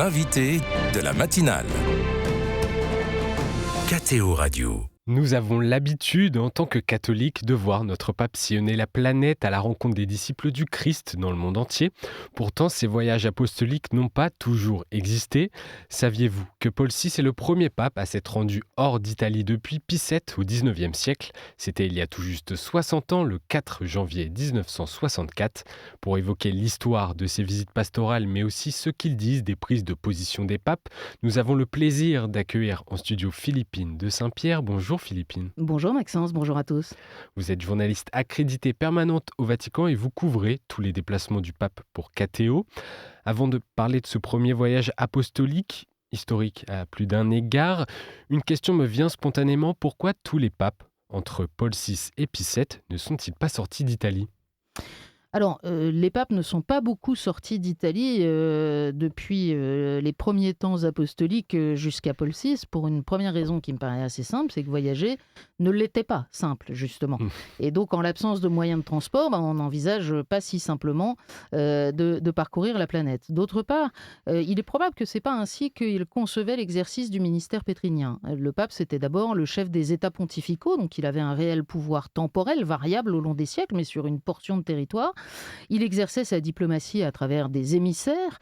l'invité de la matinale. KTO Radio. Nous avons l'habitude, en tant que catholiques, de voir notre pape sillonner la planète à la rencontre des disciples du Christ dans le monde entier. Pourtant, ces voyages apostoliques n'ont pas toujours existé. Saviez-vous que Paul VI est le premier pape à s'être rendu hors d'Italie depuis Pie VII au XIXe siècle ? C'était il y a tout juste 60 ans, le 4 janvier 1964. Pour évoquer l'histoire de ces visites pastorales, mais aussi ce qu'ils disent des prises de position des papes, nous avons le plaisir d'accueillir en studio Philippine de Saint-Pierre. Bonjour Philippine. Bonjour Maxence, bonjour à tous. Vous êtes journaliste accréditée permanente au Vatican et vous couvrez tous les déplacements du pape pour KTO. Avant de parler de ce premier voyage apostolique, historique à plus d'un égard, une question me vient spontanément. Pourquoi tous les papes, entre Paul VI et Pie VII, ne sont-ils pas sortis d'Italie ? Alors, les papes ne sont pas beaucoup sortis d'Italie depuis les premiers temps apostoliques jusqu'à Paul VI, pour une première raison qui me paraît assez simple, c'est que voyager ne l'était pas simple, justement. Et donc, en l'absence de moyens de transport, on n'envisage pas si simplement de parcourir la planète. D'autre part, il est probable que ce n'est pas ainsi qu'il concevait l'exercice du ministère pétrinien. Le pape, c'était d'abord le chef des États pontificaux, donc il avait un réel pouvoir temporel, variable au long des siècles, mais sur une portion de territoire. Il exerçait sa diplomatie à travers des émissaires,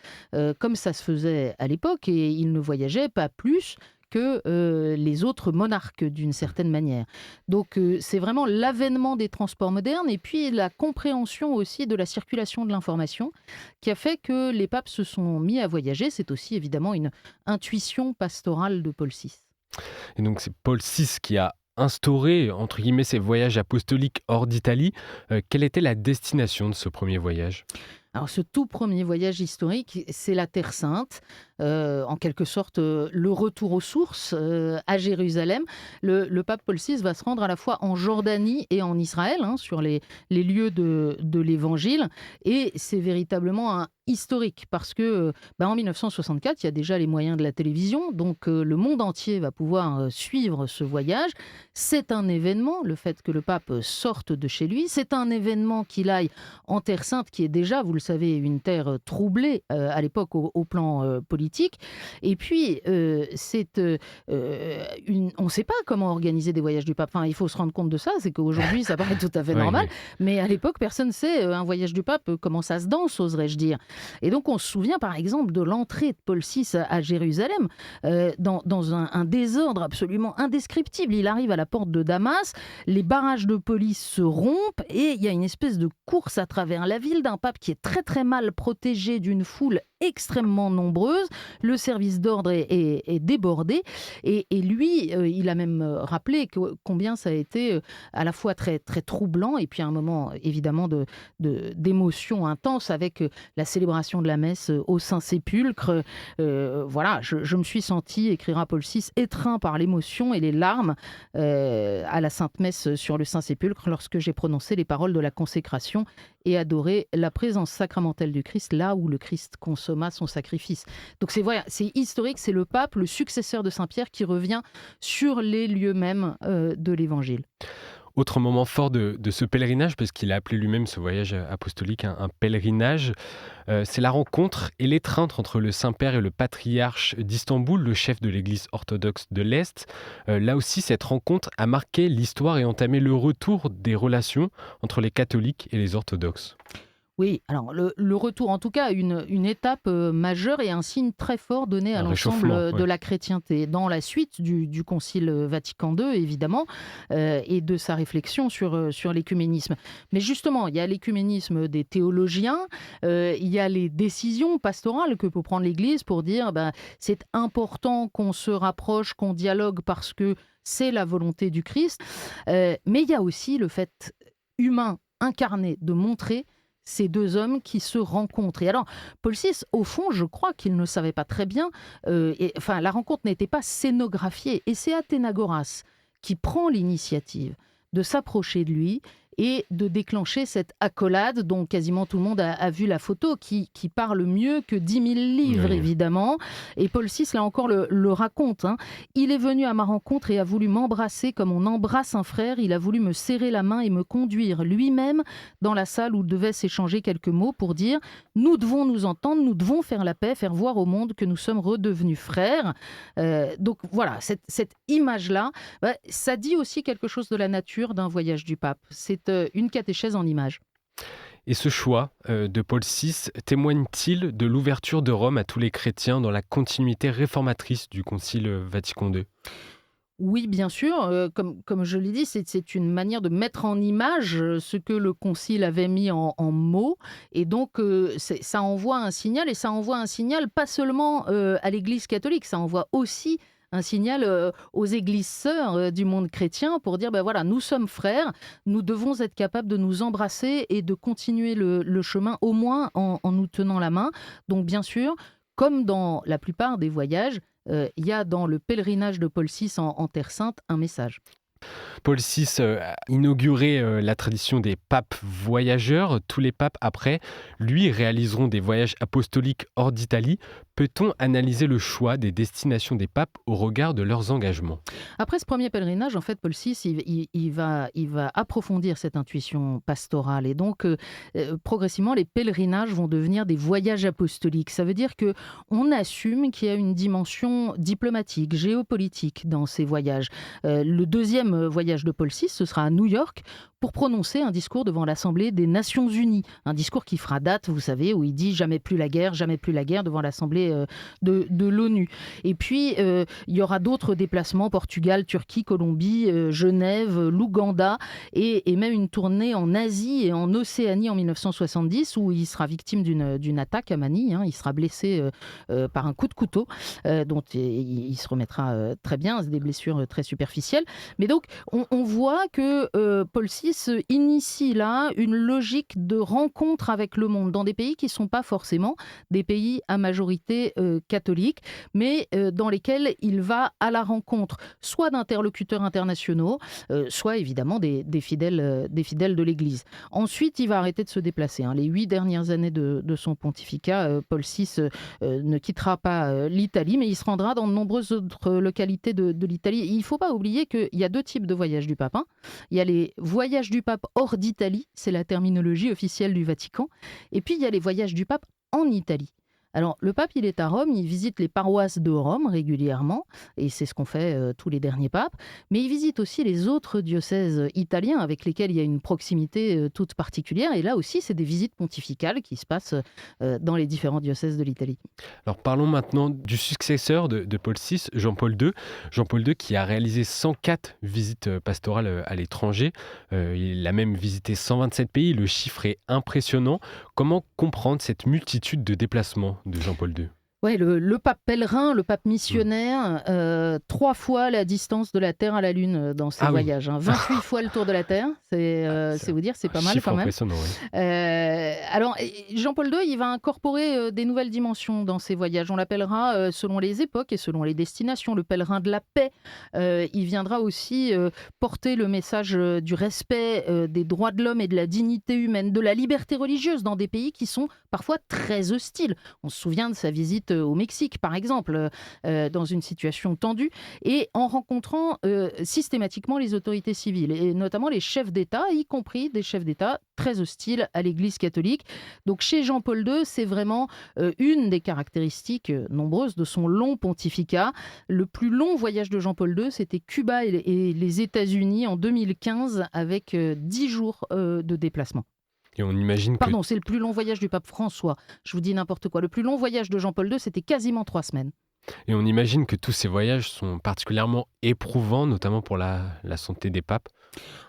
comme ça se faisait à l'époque, et il ne voyageait pas plus que les autres monarques d'une certaine manière. Donc c'est vraiment l'avènement des transports modernes et puis la compréhension aussi de la circulation de l'information qui a fait que les papes se sont mis à voyager. C'est aussi évidemment une intuition pastorale de Paul VI. Et donc c'est Paul VI qui a instauré, entre guillemets, ces voyages apostoliques hors d'Italie. Quelle était la destination de ce premier voyage ? Alors ce tout premier voyage historique, c'est la Terre Sainte, en quelque sorte le retour aux sources à Jérusalem. Le pape Paul VI va se rendre à la fois en Jordanie et en Israël, sur les lieux de l'Évangile. Et c'est véritablement un historique parce que en 1964, il y a déjà les moyens de la télévision, donc le monde entier va pouvoir suivre ce voyage. C'est un événement, le fait que le pape sorte de chez lui. C'est un événement qu'il aille en Terre Sainte, qui est déjà, vous le savez, une terre troublée à l'époque au plan politique. Et puis, on ne sait pas comment organiser des voyages du pape. Enfin, il faut se rendre compte de ça, c'est qu'aujourd'hui, ça paraît tout à fait normal. Oui. Mais à l'époque, personne ne sait, un voyage du pape, comment ça se danse, oserais-je dire. Et donc, on se souvient, par exemple, de l'entrée de Paul VI à Jérusalem, dans un désordre absolument indescriptible. Il arrive à la porte de Damas, les barrages de police se rompent et il y a une espèce de course à travers la ville d'un pape qui est très très mal protégé d'une foule extrêmement nombreuse. Le service d'ordre est débordé et lui, il a même rappelé combien ça a été à la fois très, très troublant et puis un moment évidemment d'émotion intense avec la célébration de la messe au Saint-Sépulcre. Voilà, je me suis senti, écrira Paul VI, étreint par l'émotion et les larmes à la Sainte Messe sur le Saint-Sépulcre lorsque j'ai prononcé les paroles de la consécration et adoré la présence sacramentelle du Christ là où le Christ consomma son sacrifice. Donc c'est historique, c'est le pape, le successeur de Saint-Pierre qui revient sur les lieux mêmes de l'Évangile. Autre moment fort de ce pèlerinage, parce qu'il a appelé lui-même ce voyage apostolique un pèlerinage, c'est la rencontre et l'étreinte entre le Saint-Père et le patriarche d'Istanbul, le chef de l'église orthodoxe de l'Est. Là aussi, cette rencontre a marqué l'histoire et entamé le retour des relations entre les catholiques et les orthodoxes. Oui, alors le retour, en tout cas, une étape majeure et un signe très fort donné à l'ensemble de la chrétienté. Dans la suite du Concile Vatican II, évidemment, et de sa réflexion sur l'écuménisme. Mais justement, il y a l'écuménisme des théologiens, il y a les décisions pastorales que peut prendre l'Église pour dire c'est important qu'on se rapproche, qu'on dialogue parce que c'est la volonté du Christ. Mais il y a aussi le fait humain incarné de montrer ces deux hommes qui se rencontrent. Et alors, Paul VI, au fond, je crois qu'il ne savait pas très bien, la rencontre n'était pas scénographiée, et c'est Athénagoras qui prend l'initiative de s'approcher de lui et de déclencher cette accolade dont quasiment tout le monde a vu la photo, qui parle mieux que 10 000 livres, évidemment. Et Paul VI, là encore, le raconte. Il est venu à ma rencontre et a voulu m'embrasser comme on embrasse un frère. Il a voulu me serrer la main et me conduire lui-même dans la salle où devaient s'échanger quelques mots pour dire « Nous devons nous entendre, nous devons faire la paix, faire voir au monde que nous sommes redevenus frères ». Donc voilà, cette image-là, ça dit aussi quelque chose de la nature d'un voyage du pape. C'est une catéchèse en images. Et ce choix de Paul VI témoigne-t-il de l'ouverture de Rome à tous les chrétiens dans la continuité réformatrice du Concile Vatican II ? Oui, bien sûr. Comme je l'ai dit, c'est une manière de mettre en image ce que le Concile avait mis en mots. Et donc, ça envoie un signal. Et ça envoie un signal pas seulement à l'Église catholique, ça envoie aussi un signal aux églises sœurs du monde chrétien pour dire, voilà, nous sommes frères, nous devons être capables de nous embrasser et de continuer le chemin, au moins en nous tenant la main. Donc, bien sûr, comme dans la plupart des voyages, il y a dans le pèlerinage de Paul VI en Terre Sainte un message. Paul VI a inauguré la tradition des papes voyageurs. Tous les papes après, lui, réaliseront des voyages apostoliques hors d'Italie. Peut-on analyser le choix des destinations des papes au regard de leurs engagements ? Après ce premier pèlerinage, en fait, Paul VI, il va approfondir cette intuition pastorale. Et donc, progressivement, les pèlerinages vont devenir des voyages apostoliques. Ça veut dire qu'on assume qu'il y a une dimension diplomatique, géopolitique dans ces voyages. Le deuxième voyage de Paul VI, ce sera à New York pour prononcer un discours devant l'Assemblée des Nations Unies. Un discours qui fera date, vous savez, où il dit « jamais plus la guerre » devant l'Assemblée de l'ONU. Et puis, il y aura d'autres déplacements, Portugal, Turquie, Colombie, Genève, l'Ouganda, et même une tournée en Asie et en Océanie en 1970, où il sera victime d'une attaque à Manille. Il sera blessé par un coup de couteau, dont il se remettra très bien, c'est des blessures très superficielles. Mais donc, on voit que Paul VI initie là une logique de rencontre avec le monde dans des pays qui ne sont pas forcément des pays à majorité catholique, mais dans lesquels il va à la rencontre soit d'interlocuteurs internationaux, soit évidemment des fidèles de l'Église. Ensuite, il va arrêter de se déplacer. Les 8 dernières années de son pontificat, Paul VI ne quittera pas l'Italie, mais il se rendra dans de nombreuses autres localités de l'Italie. Il ne faut pas oublier qu'il y a 2 types de voyages du pape. Il y a les voyages du pape hors d'Italie, c'est la terminologie officielle du Vatican, et puis il y a les voyages du pape en Italie. Alors, le pape, il est à Rome, il visite les paroisses de Rome régulièrement, et c'est ce qu'ont fait tous les derniers papes, mais il visite aussi les autres diocèses italiens avec lesquels il y a une proximité toute particulière, et là aussi, c'est des visites pontificales qui se passent dans les différents diocèses de l'Italie. Alors, parlons maintenant du successeur de Paul VI, Jean-Paul II. Jean-Paul II qui a réalisé 104 visites pastorales à l'étranger. Il a même visité 127 pays, le chiffre est impressionnant. Comment comprendre cette multitude de déplacements de Jean-Paul II ? Ouais, le pape pèlerin, le pape missionnaire, 3 fois la distance de la Terre à la Lune dans ses voyages. 28 fois le tour de la Terre, c'est vous dire, c'est pas mal quand même. Oui. Alors, Jean-Paul II, il va incorporer des nouvelles dimensions dans ses voyages. On l'appellera, selon les époques et selon les destinations, le pèlerin de la paix. Il viendra aussi porter le message du respect des droits de l'homme et de la dignité humaine, de la liberté religieuse dans des pays qui sont parfois très hostiles. On se souvient de sa visite au Mexique, par exemple, dans une situation tendue, et en rencontrant systématiquement les autorités civiles, et notamment les chefs d'État, y compris des chefs d'État très hostiles à l'Église catholique. Donc chez Jean-Paul II, c'est vraiment une des caractéristiques nombreuses de son long pontificat. Le plus long voyage de Jean-Paul II, c'était Cuba et les États-Unis en 2015, avec 10 jours de déplacement. Et on imagine que... Pardon, c'est le plus long voyage du pape François. Je vous dis n'importe quoi. Le plus long voyage de Jean-Paul II, c'était quasiment 3 semaines. Et on imagine que tous ces voyages sont particulièrement éprouvants, notamment pour la santé des papes.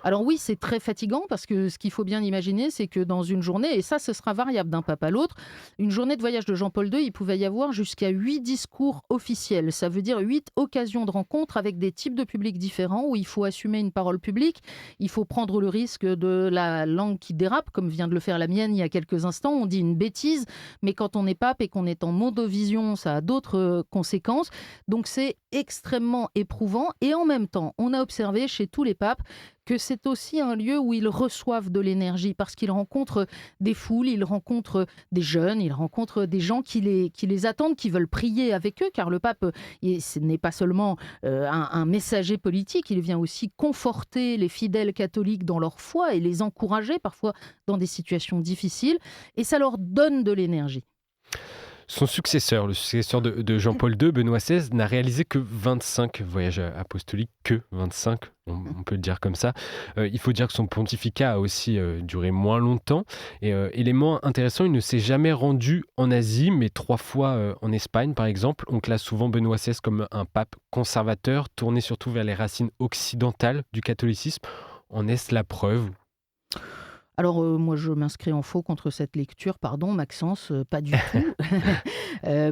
Alors oui, c'est très fatigant parce que ce qu'il faut bien imaginer, c'est que dans une journée, et ça, ce sera variable d'un pape à l'autre, une journée de voyage de Jean-Paul II, il pouvait y avoir jusqu'à 8 discours officiels. Ça veut dire 8 occasions de rencontre avec des types de publics différents où il faut assumer une parole publique, il faut prendre le risque de la langue qui dérape, comme vient de le faire la mienne il y a quelques instants. On dit une bêtise, mais quand on est pape et qu'on est en mondovision, ça a d'autres conséquences. Donc c'est extrêmement éprouvant, et en même temps, on a observé chez tous les papes que c'est aussi un lieu où ils reçoivent de l'énergie parce qu'ils rencontrent des foules, ils rencontrent des jeunes, ils rencontrent des gens qui les attendent, qui veulent prier avec eux, car le pape, ce n'est pas seulement un messager politique, il vient aussi conforter les fidèles catholiques dans leur foi et les encourager parfois dans des situations difficiles, et ça leur donne de l'énergie. Son successeur, le successeur de Jean-Paul II, Benoît XVI, n'a réalisé que 25 voyages apostoliques, que 25, on peut le dire comme ça. Il faut dire que son pontificat a aussi duré moins longtemps. Et élément intéressant, il ne s'est jamais rendu en Asie, mais 3 fois en Espagne, par exemple. On classe souvent Benoît XVI comme un pape conservateur, tourné surtout vers les racines occidentales du catholicisme. En est-ce la preuve ? Alors, moi, je m'inscris en faux contre cette lecture, pardon, Maxence, pas du tout.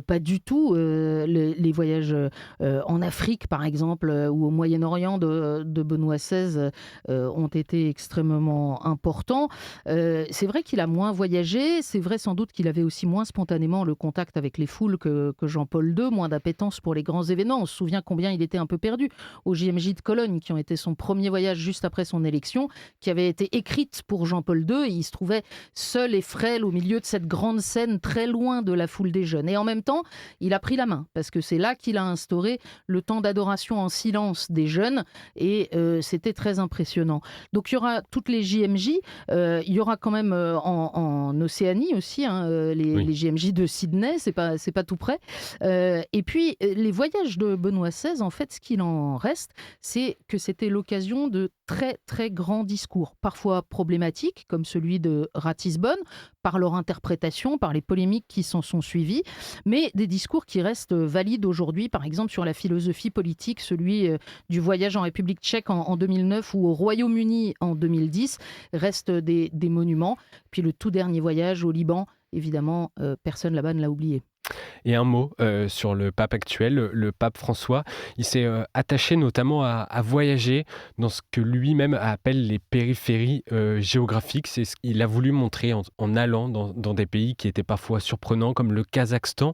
Pas du tout. Les voyages en Afrique, par exemple, ou au Moyen-Orient de Benoît XVI ont été extrêmement importants. C'est vrai qu'il a moins voyagé, c'est vrai sans doute qu'il avait aussi moins spontanément le contact avec les foules que Jean-Paul II, moins d'appétence pour les grands événements. On se souvient combien il était un peu perdu aux JMJ de Cologne, qui ont été son premier voyage juste après son élection, qui avait été écrite pour Jean-Paul II, et il se trouvait seul et frêle au milieu de cette grande scène, très loin de la foule des jeunes. Et en même temps, il a pris la main, parce que c'est là qu'il a instauré le temps d'adoration en silence des jeunes, et c'était très impressionnant. Donc il y aura toutes les JMJ, il y aura quand même en Océanie aussi, les JMJ de Sydney, c'est pas tout près. Et puis les voyages de Benoît XVI, en fait, ce qu'il en reste, c'est que c'était l'occasion de très très grands discours, parfois problématiques, comme celui de Ratisbonne, par leur interprétation, par les polémiques qui s'en sont suivies, mais des discours qui restent valides aujourd'hui, par exemple sur la philosophie politique, celui du voyage en République tchèque en 2009 ou au Royaume-Uni en 2010, restent des monuments. Puis le tout dernier voyage au Liban, évidemment, personne là-bas ne l'a oublié. Et un mot sur le pape actuel, le pape François. Il s'est attaché notamment à voyager dans ce que lui-même appelle les périphéries géographiques. C'est ce qu'il a voulu montrer en allant dans des pays qui étaient parfois surprenants, comme le Kazakhstan,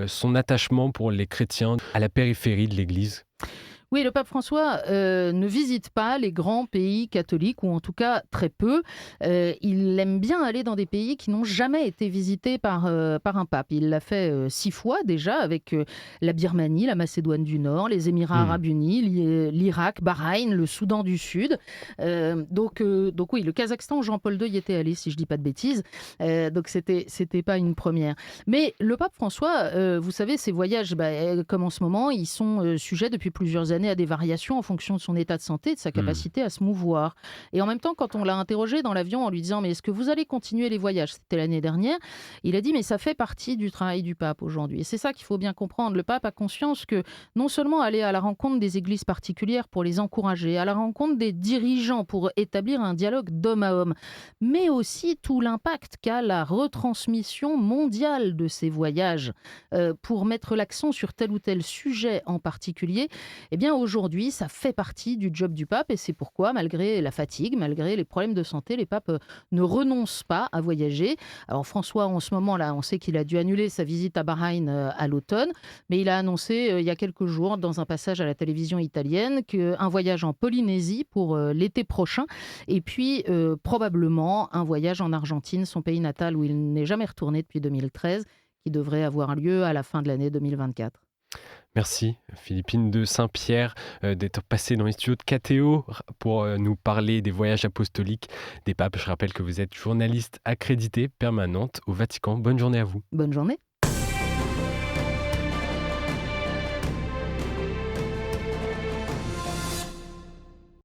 son attachement pour les chrétiens à la périphérie de l'Église. Oui, le pape François ne visite pas les grands pays catholiques, ou en tout cas très peu. Il aime bien aller dans des pays qui n'ont jamais été visités par un pape. Il l'a fait 6 fois déjà, avec la Birmanie, la Macédoine du Nord, les Émirats arabes unis, l'Irak, Bahreïn, le Soudan du Sud. Donc oui, le Kazakhstan, Jean-Paul II y était allé, si je ne dis pas de bêtises. Donc c'était pas une première. Mais le pape François, vous savez, ses voyages, comme en ce moment, ils sont sujets depuis plusieurs années à des variations en fonction de son état de santé, de sa capacité à se mouvoir. Et en même temps, quand on l'a interrogé dans l'avion en lui disant « Mais est-ce que vous allez continuer les voyages ?» C'était l'année dernière. Il a dit « Mais ça fait partie du travail du pape aujourd'hui. » Et c'est ça qu'il faut bien comprendre. Le pape a conscience que non seulement aller à la rencontre des églises particulières pour les encourager, à la rencontre des dirigeants pour établir un dialogue d'homme à homme, mais aussi tout l'impact qu'a la retransmission mondiale de ces voyages pour mettre l'accent sur tel ou tel sujet en particulier. Eh bien, aujourd'hui, ça fait partie du job du pape, et c'est pourquoi, malgré la fatigue, malgré les problèmes de santé, les papes ne renoncent pas à voyager. Alors François, en ce moment-là, on sait qu'il a dû annuler sa visite à Bahreïn à l'automne, mais il a annoncé il y a quelques jours, dans un passage à la télévision italienne, qu'un voyage en Polynésie pour l'été prochain, et puis probablement un voyage en Argentine, son pays natal où il n'est jamais retourné depuis 2013, qui devrait avoir lieu à la fin de l'année 2024. Merci Philippine de Saint-Pierre d'être passée dans les studios de KTO pour nous parler des voyages apostoliques des papes. Je rappelle que vous êtes journaliste accréditée permanente au Vatican. Bonne journée à vous. Bonne journée.